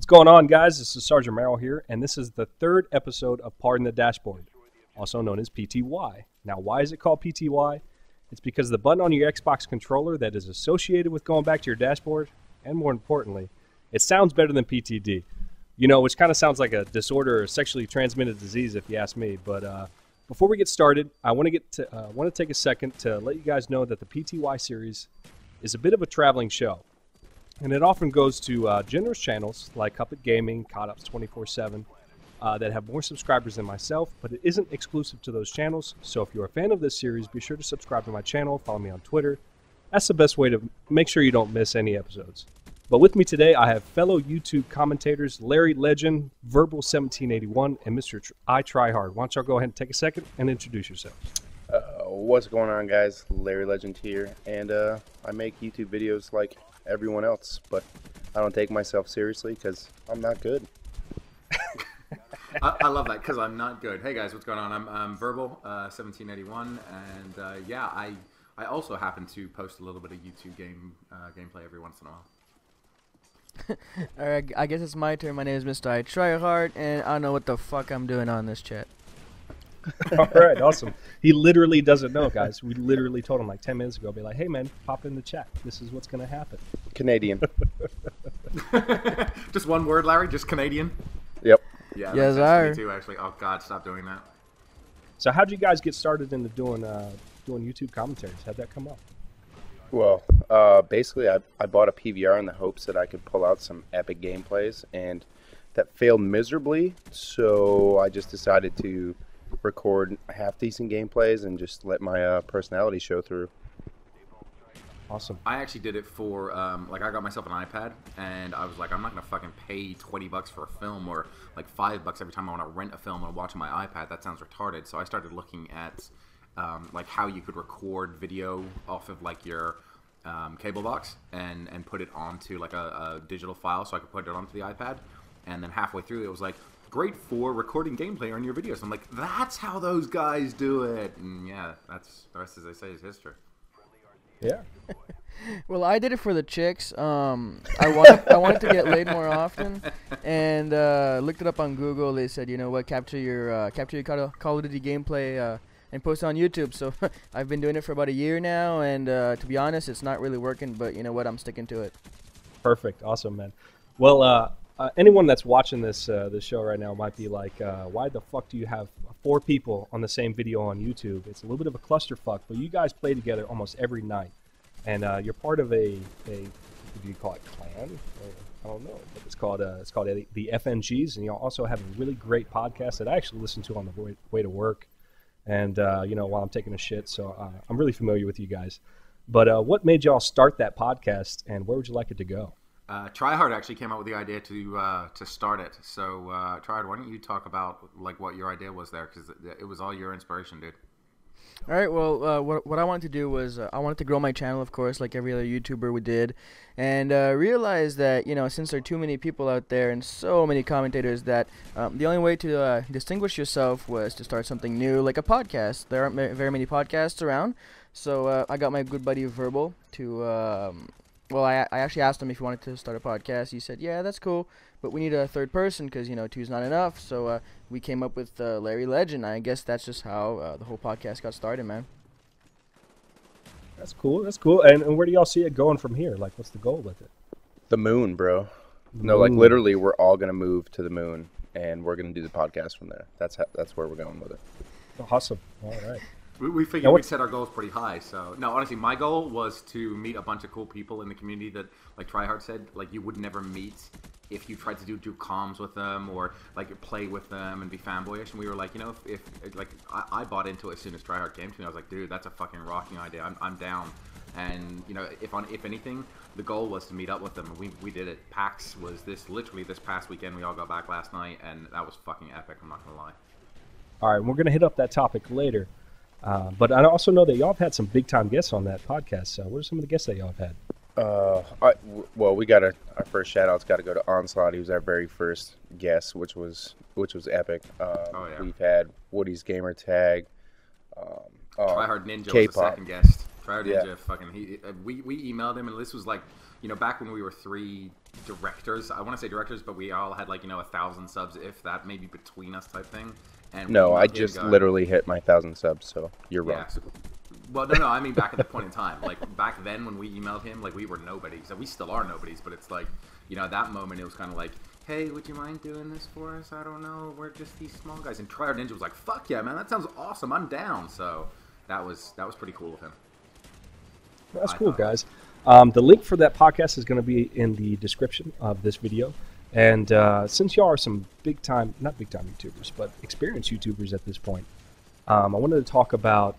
What's going on, guys? This is Sergeant Merrill here, and this is the third episode of Pardon the Dashboard, also known as PTY. Now, why is it called PTY? It's because the button on your Xbox controller that is associated with going back to your dashboard, and more importantly, it sounds better than PTD. You know, which kind of sounds like a disorder or sexually transmitted disease if you ask me. But before we get started, I want to take a second to let you guys know that the PTY series is a bit of a traveling show. And it often goes to generous channels like Cuphead Gaming, Caught Ups 24/7, that have more subscribers than myself, but it isn't exclusive to those channels. So if you're a fan of this series, be sure to subscribe to my channel, follow me on Twitter. That's the best way to make sure you don't miss any episodes. But with me today, I have fellow YouTube commentators Larry Legend, Verbal1781, and Mr. I Try Hard. Why don't y'all go ahead and take a second and introduce yourselves. What's going on, guys? Larry Legend here, and I make YouTube videos like everyone else, but I don't take myself seriously because I'm not good. I love that, because I'm not good. Hey guys, what's going on? I'm Verbal1781, and yeah, I also happen to post a little bit of YouTube gameplay every once in a while. Alright, I guess it's my turn. My name is Mr. I Try Hard, and I don't know what the fuck I'm doing on this chat. All right, awesome. He literally doesn't know, guys. We literally told him like 10 minutes ago, be like, hey, man, pop in the chat. This is what's going to happen. Canadian. Just one word, Larry? Just Canadian? Yep. Yeah, Yes, that's me sir. too, actually. Oh, God, stop doing that. So how'd you guys get started into doing YouTube commentaries? How'd that come up? Well, basically, I bought a PVR in the hopes that I could pull out some epic gameplays, and that failed miserably, so I just decided to record half-decent gameplays and just let my personality show through. Awesome. I actually did it for, like, I got myself an iPad, and I was like, I'm not going to fucking pay $20 for a film, or like $5 every time I want to rent a film and watch on my iPad. That sounds retarded. So I started looking at, like, how you could record video off of, like, your cable box and put it onto, like, a digital file, so I could put it onto the iPad. And then halfway through, it was like, great for recording gameplay on your videos. I'm like, that's how those guys do it. And yeah, that's the rest, as they say, is history. Yeah. Well, I did it for the chicks. I wanted to get laid more often, and looked it up on Google. They said, you know what, capture your Call of Duty gameplay and post it on YouTube. So I've been doing it for about a year now, and to be honest, it's not really working. But you know what, I'm sticking to it. Perfect. Awesome, man. Well, anyone that's watching this show right now might be like, why the fuck do you have 4 people on the same video on YouTube? It's a little bit of a clusterfuck, but you guys play together almost every night. And you're part of a what do you call it, clan? Or, I don't know. But it's called the FNGs, and you also have a really great podcast that I actually listen to on the way to work, and you know, while I'm taking a shit. So I'm really familiar with you guys. But what made y'all start that podcast, and where would you like it to go? Tryhard actually came up with the idea to start it. So Tryhard, why don't you talk about like what your idea was there, because it was all your inspiration, dude. All right. Well, what I wanted to do was I wanted to grow my channel, of course, like every other YouTuber we did, and realize that, you know, since there are too many people out there and so many commentators, that the only way to distinguish yourself was to start something new, like a podcast. There aren't very many podcasts around, so I got my good buddy Verbal to. Well, I actually asked him if he wanted to start a podcast. He said, yeah, that's cool, but we need a third person because, you know, 2's not enough. So we came up with Larry Legend. I guess that's just how the whole podcast got started, man. That's cool. That's cool. And where do y'all see it going from here? Like, what's the goal with it? The moon, bro. No, like literally, we're all gonna move to the moon, and we're gonna do the podcast from there. That's where we're going with it. Awesome. All right. We figured we'd set our goals pretty high. So, no, honestly, my goal was to meet a bunch of cool people in the community that, like Tryhard said, like you would never meet if you tried to do comms with them or like play with them and be fanboyish. And we were like, you know, if like I bought into it as soon as Tryhard came to me. I was like, dude, that's a fucking rocking idea. I'm down. And you know, if anything, the goal was to meet up with them. And we did it. PAX was literally this past weekend. We all got back last night, and that was fucking epic. I'm not gonna lie. All right, we're gonna hit up that topic later. But I also know that y'all have had some big-time guests on that podcast. What are some of the guests that y'all have had? Well, we got our first shout-out's got to go to Onslaught. He was our very first guest, which was epic. Oh, yeah. We've had Woody's Gamer Tag. Tryhard Ninja K-pop. was the second guest. Tryhard Yeah. Ninja, fucking, we emailed him, and this was like, back when we were 3 directors. I want to say directors, but we all had 1,000 subs, if that, maybe between us type thing. And No, we I emailed him just going, literally hit my 1,000 subs, so you're wrong. yeah. Well, no, I mean back at the point in time. Back then when we emailed him, we were nobodies. So we still are nobodies, but it's at that moment it was kind of like, hey, would you mind doing this for us? I don't know. We're just these small guys. And Tryhard Ninja was like, fuck yeah, man, that sounds awesome. I'm down. So that was pretty cool of him. That's cool, guys. The link for that podcast is going to be in the description of this video. And since y'all are some not big time YouTubers, but experienced YouTubers at this point, I wanted to talk about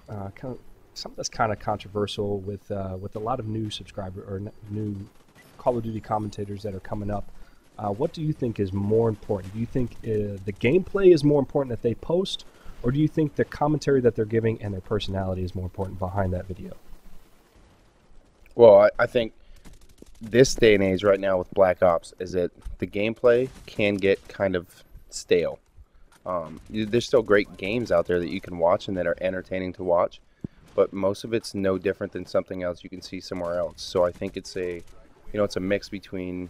something that's kind of controversial with a lot of new subscriber or new Call of Duty commentators that are coming up. What do you think is more important? Do you think the gameplay is more important that they post, or do you think the commentary that they're giving and their personality is more important behind that video? Well, I think this day and age right now with Black Ops is that the gameplay can get kind of stale. There's still great games out there that you can watch and that are entertaining to watch, but most of it's no different than something else you can see somewhere else. So I think it's a mix between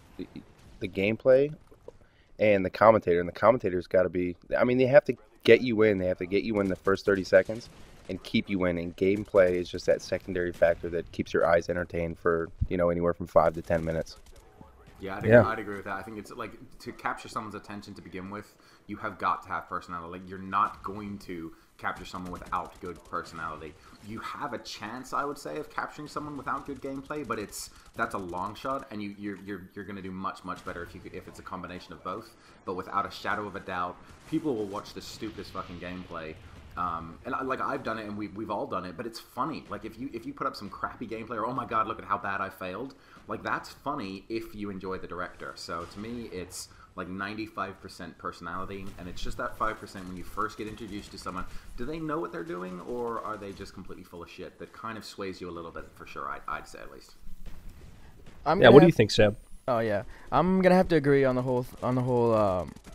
the gameplay and the commentator, and the commentator's got to be, I mean, they have to get you in. They have to get you in the first 30 seconds and keep you in. And gameplay is just that secondary factor that keeps your eyes entertained for, anywhere from 5 to 10 minutes. Yeah, I'd agree with that. I think it's to capture someone's attention to begin with, you have got to have personality. You're not going to capture someone without good personality. You have a chance, I would say, of capturing someone without good gameplay, but that's a long shot, and you're going to do much better if it's a combination of both. But without a shadow of a doubt, people will watch the stupidest fucking gameplay. And I've done it, and we've all done it, but it's funny. If you put up some crappy gameplay, or oh my god, look at how bad I failed, that's funny if you enjoy the director. So to me, it's 95% personality, and it's just that 5% when you first get introduced to someone. Do they know what they're doing, or are they just completely full of shit? That kind of sways you a little bit, for sure. I'd say, at least. What do you think, Seb? Oh yeah, I'm gonna have to agree on the whole.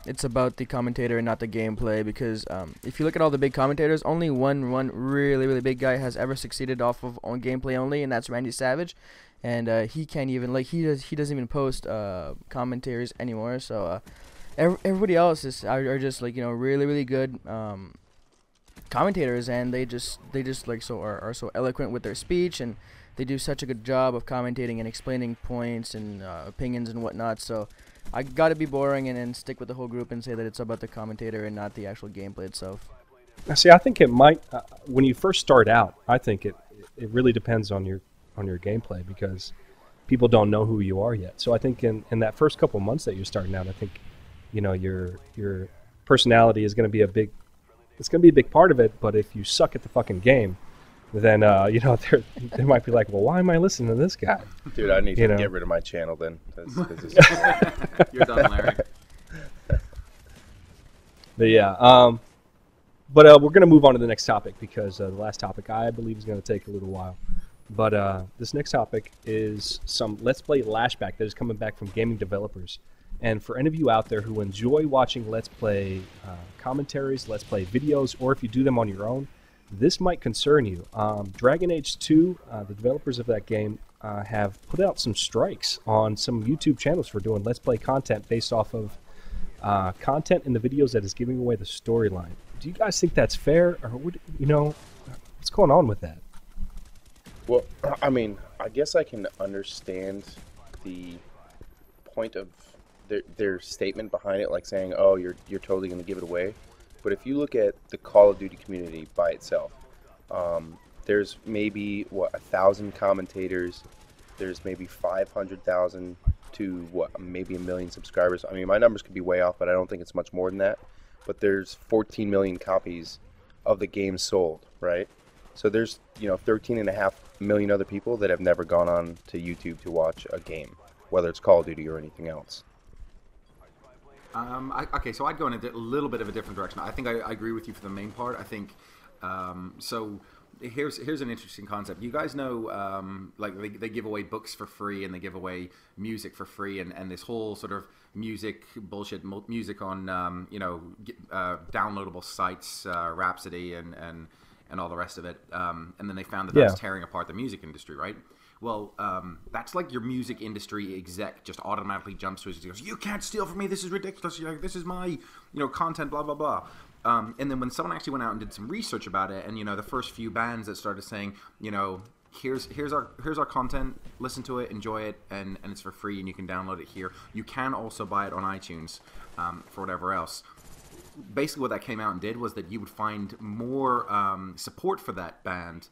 It's about the commentator and not the gameplay, because if you look at all the big commentators, only one really big guy has ever succeeded off of on gameplay only, and that's Randy Savage, and he can't even he doesn't even post commentaries anymore. So everybody else are just really good commentators, and they just are so eloquent with their speech, and they do such a good job of commentating and explaining points and opinions and whatnot. So I gotta be boring and stick with the whole group and say that it's about the commentator and not the actual gameplay itself. See, I think it might when you first start out. I think it really depends on your gameplay, because people don't know who you are yet. So I think in that first couple months that you're starting out, I think your personality is going to be a big part of it. But if you suck at the fucking game, then they might be like, well, why am I listening to this guy? Dude, I need to get rid of my channel then. You're done, Larry. But yeah, we're going to move on to the next topic, because the last topic I believe is going to take a little while. But this next topic is some Let's Play lashback that is coming back from gaming developers. And for any of you out there who enjoy watching Let's Play commentaries, Let's Play videos, or if you do them on your own, this might concern you. Dragon Age 2, the developers of that game, have put out some strikes on some YouTube channels for doing Let's Play content based off of content in the videos that is giving away the storyline. Do you guys think that's fair, or what's going on with that? Well, I mean, I guess I can understand the point of their statement behind it, like saying, "Oh, you're totally going to give it away." But if you look at the Call of Duty community by itself, there's maybe 1,000 commentators. There's maybe 500,000 to maybe 1 million subscribers. I mean, my numbers could be way off, but I don't think it's much more than that. But there's 14 million copies of the game sold, right? So there's 13.5 million other people that have never gone on to YouTube to watch a game, whether it's Call of Duty or anything else. Okay, so I'd go in a little bit of a different direction. I think I agree with you for the main part. I think so. Here's an interesting concept. You guys know, they give away books for free, and they give away music for free, and this whole sort of music bullshit, music on downloadable sites, Rhapsody and and all the rest of it. And then they found that Yeah. that's tearing apart the music industry, right? Well, that's like your music industry exec just automatically jumps to us and goes, "You can't steal from me. This is ridiculous. This is my, content. Blah blah blah." And then when someone actually went out and did some research about it, and the first few bands that started saying, here's our content, listen to it, enjoy it, and it's for free, and you can download it here. You can also buy it on iTunes for whatever else. Basically, what that came out and did was that you would find more support for that band.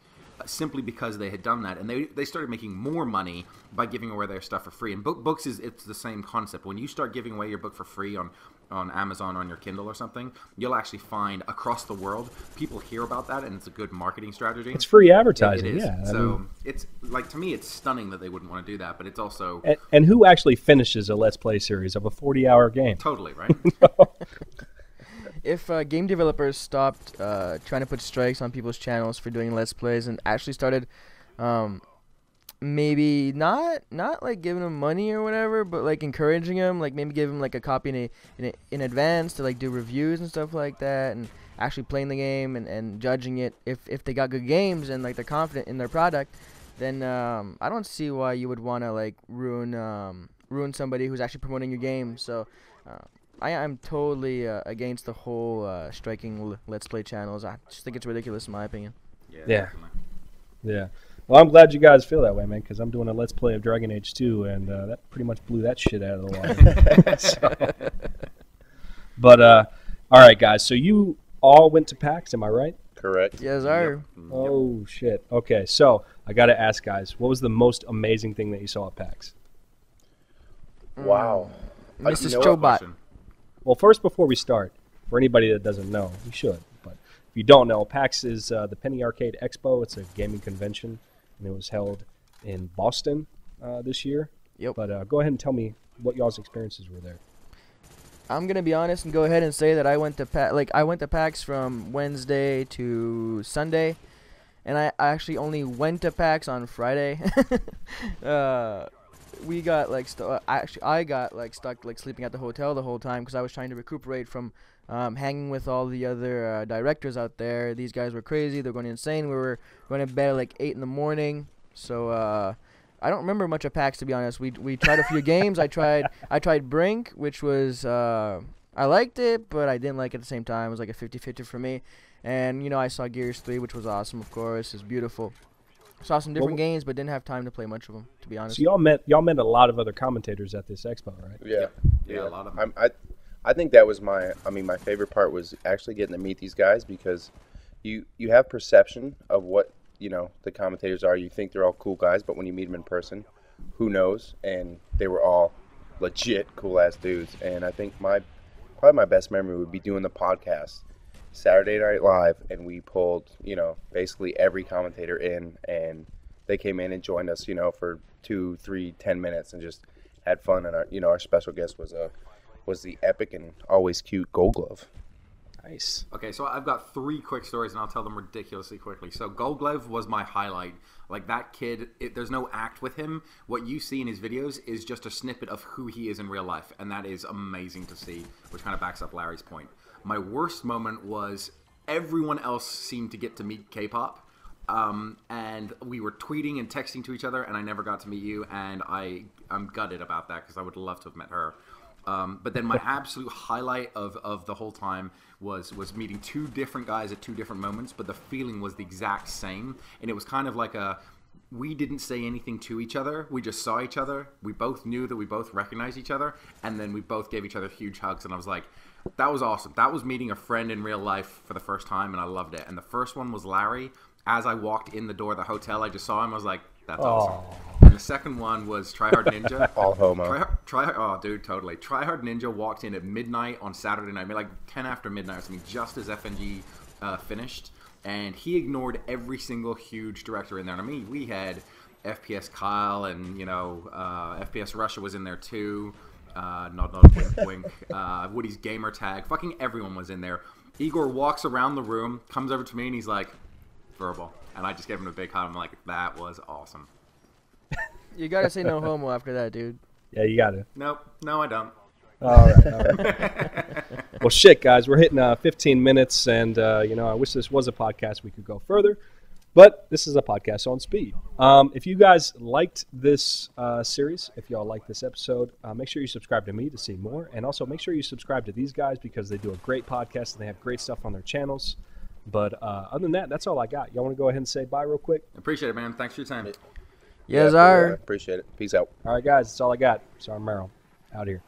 Simply because they had done that, and they started making more money by giving away their stuff for free. And books it's the same concept. When you start giving away your book for free on Amazon, on your Kindle or something, you'll actually find across the world people hear about that, and it's a good marketing strategy. It's free advertising. It is. Yeah. So it's like, to me, it's stunning that they wouldn't want to do that, but it's also And who actually finishes a Let's Play series of a 40-hour game? totally right. If game developers stopped trying to put strikes on people's channels for doing Let's Plays and actually started maybe not like giving them money or whatever, but like encouraging them, like maybe give them like a copy in advance to like do reviews and stuff like that, and actually playing the game and judging it if they got good games and like they're confident in their product, then I don't see why you would want to like ruin somebody who's actually promoting your game. So I'm totally against the whole striking Let's Play channels. I just think it's ridiculous in my opinion. Yeah. Definitely. Yeah. Well, I'm glad you guys feel that way, man, because I'm doing a Let's Play of Dragon Age 2, and that pretty much blew that shit out of the water. But, all right, guys, so you all went to PAX, am I right? Correct. Yes, sir. Oh, shit. Okay, so I got to ask, guys, what was the most amazing thing that you saw at PAX? Wow. Mrs. You know what? Chobot. Well, first, before we start, for anybody that doesn't know, you should, but if you don't know, PAX is the Penny Arcade Expo. It's a gaming convention, and it was held in Boston this year. Yep. But go ahead and tell me what y'all's experiences were there. I'm gonna be honest and go ahead and say that I went to PAX from Wednesday to Sunday, and I actually only went to PAX on Friday. We got like I got like stuck like sleeping at the hotel the whole time because I was trying to recuperate from hanging with all the other directors out there. These guys were crazy. They're going insane. We were going to bed at like 8 in the morning. So I don't remember much of PAX, to be honest. We tried a few games. I tried Brink, which was I liked it, but I didn't like it at the same time. It was like a 50-50 for me. And I saw Gears 3, which was awesome. Of course, it's beautiful. Saw some different games, but didn't have time to play much of them, to be honest. So y'all met a lot of other commentators at this expo, right? Yeah. A lot of them. I think that was my favorite part was actually getting to meet these guys, because you have perception of what, the commentators are. You think they're all cool guys, but when you meet them in person, who knows? And they were all legit cool-ass dudes. And I think probably my best memory would be doing the podcast Saturday Night Live, and we pulled, basically every commentator in, and they came in and joined us, for 2, 3, 10 minutes and just had fun. And our special guest was the epic and always cute Gold Glove. Nice. Okay, so I've got 3 quick stories, and I'll tell them ridiculously quickly. So Gold Glove was my highlight. Like, that kid, there's no act with him. What you see in his videos is just a snippet of who he is in real life, and that is amazing to see, which kind of backs up Larry's point. My worst moment was everyone else seemed to get to meet K-pop, and we were tweeting and texting to each other, and I never got to meet you, and I'm gutted about that because I would love to have met her. But then my absolute highlight of the whole time was meeting 2 different guys at 2 different moments, but the feeling was the exact same, and it was kind of like we didn't say anything to each other. We just saw each other. We both knew that we both recognized each other, and then we both gave each other huge hugs, and I was like, that was awesome. That was meeting a friend in real life for the first time, and I loved it. And the first one was Larry. As I walked in the door of the hotel, I just saw him. I was like, that's awesome. And the second one was Tryhard Ninja. All homo. Oh, dude, totally. Tryhard Ninja walked in at midnight on Saturday night, like 10 after midnight or something, just as FNG finished. And he ignored every single huge director in there. And I mean, we had FPS Kyle and, FPS Russia was in there too. Nod, wink, wink. Woody's gamer tag. Fucking everyone was in there. Igor walks around the room, comes over to me, and he's like, verbal. And I just gave him a big hug. I'm like, that was awesome. You gotta say no homo after that, dude. Yeah, you got to. Nope. No, I don't. All right. Well, shit, guys, we're hitting 15 minutes, and I wish this was a podcast. We could go further, but this is a podcast on speed. If you guys liked this series, if y'all like this episode, make sure you subscribe to me to see more, and also make sure you subscribe to these guys because they do a great podcast and they have great stuff on their channels. But other than that, that's all I got. Y'all want to go ahead and say bye real quick? Appreciate it, man. Thanks for your time. Yes, Yeah, sir. appreciate it. Peace out. All right, guys, that's all I got. Sergeant Merrill, out here.